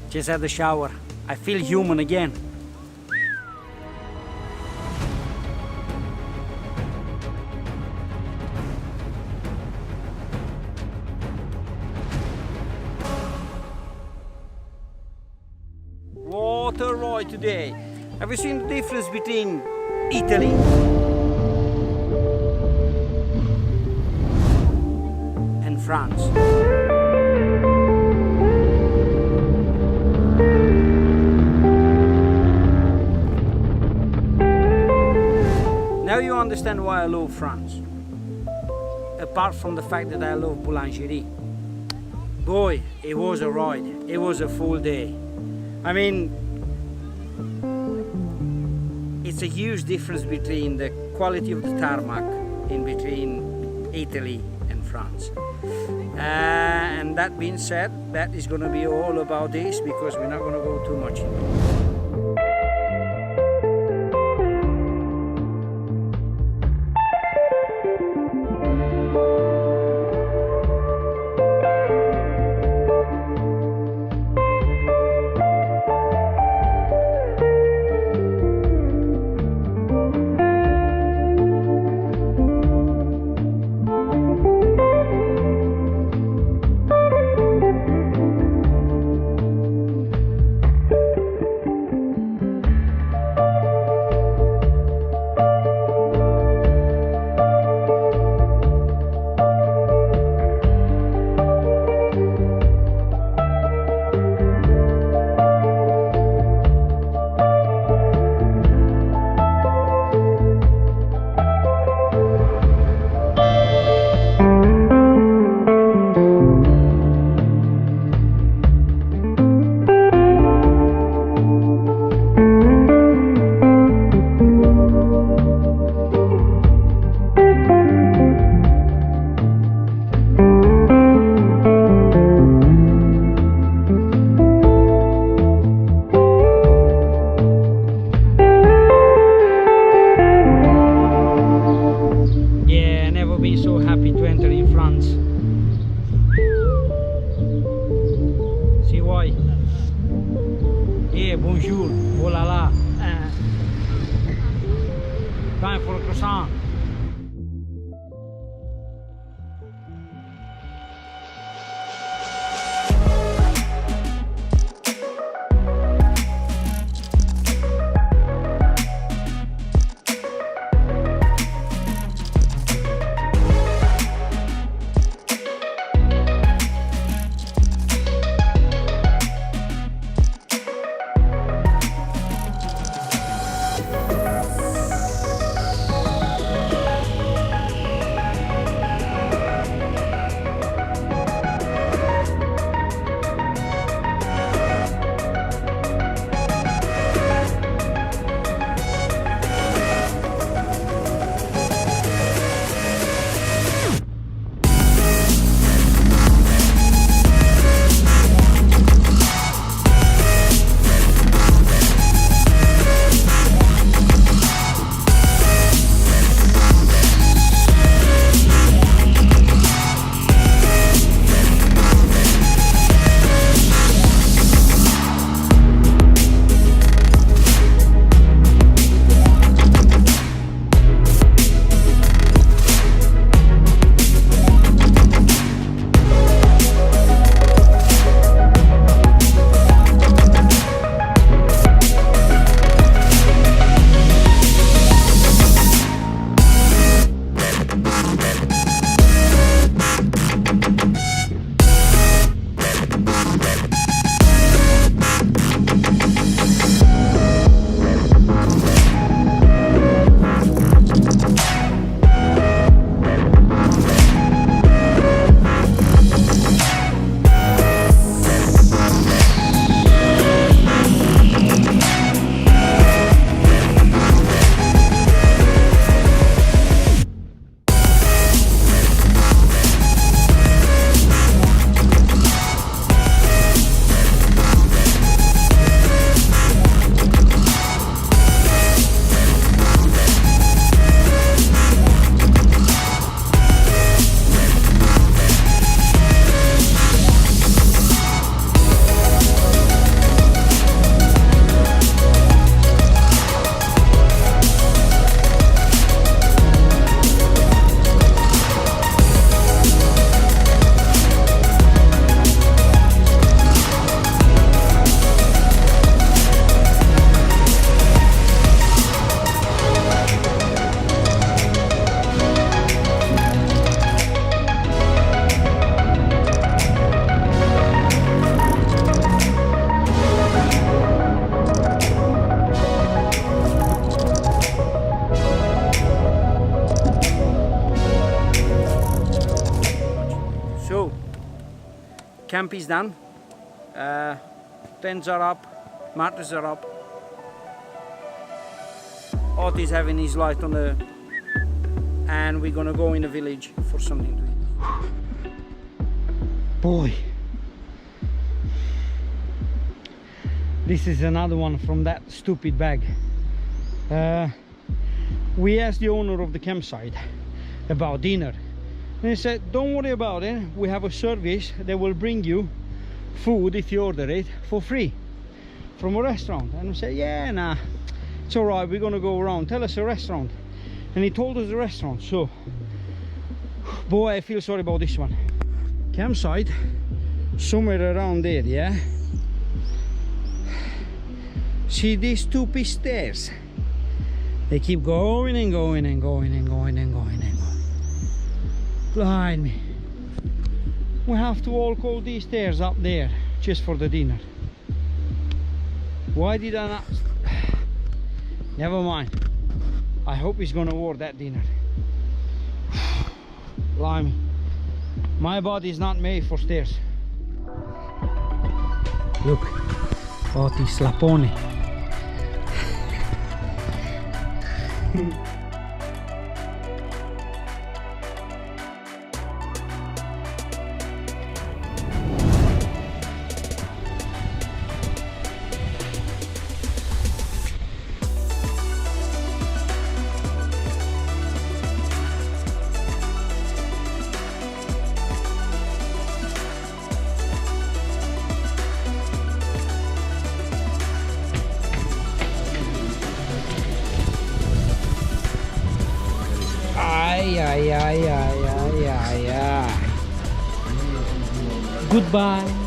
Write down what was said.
Just had the shower. I feel human again. What a ride today. Have you seen the difference between Italy and France? Now you understand why I love France. Apart from the fact that I love boulangerie. Boy, it was a ride. It was a full day. I mean, it's a huge difference between the quality of the tarmac in between Italy and France. And that being said, that is going to be all about this because we're not going to go too much into it. Bonjour, oh la la. Time for a croissant. So, camp is done. Tents are up, mattresses are up. Art is having his light on the, and we're gonna go in the village for something to eat. Boy, this is another one from that stupid bag. We asked the owner of the campsite about dinner, and he said, don't worry about it, we have a service that will bring you food if you order it for free from a restaurant. And we said, yeah, nah, it's all right, we're gonna go around, tell us a restaurant. And he told us the restaurant. So boy, I feel sorry about this one. Campsite somewhere around there, yeah. See these stupid stairs, they keep going and going and going and going and going and going. Blind me, we have to walk all these stairs up there just for the dinner. Why did I not? Never mind, I hope he's gonna award that dinner. Blimey, my body is not made for stairs. Look, Oti Slapone. Goodbye.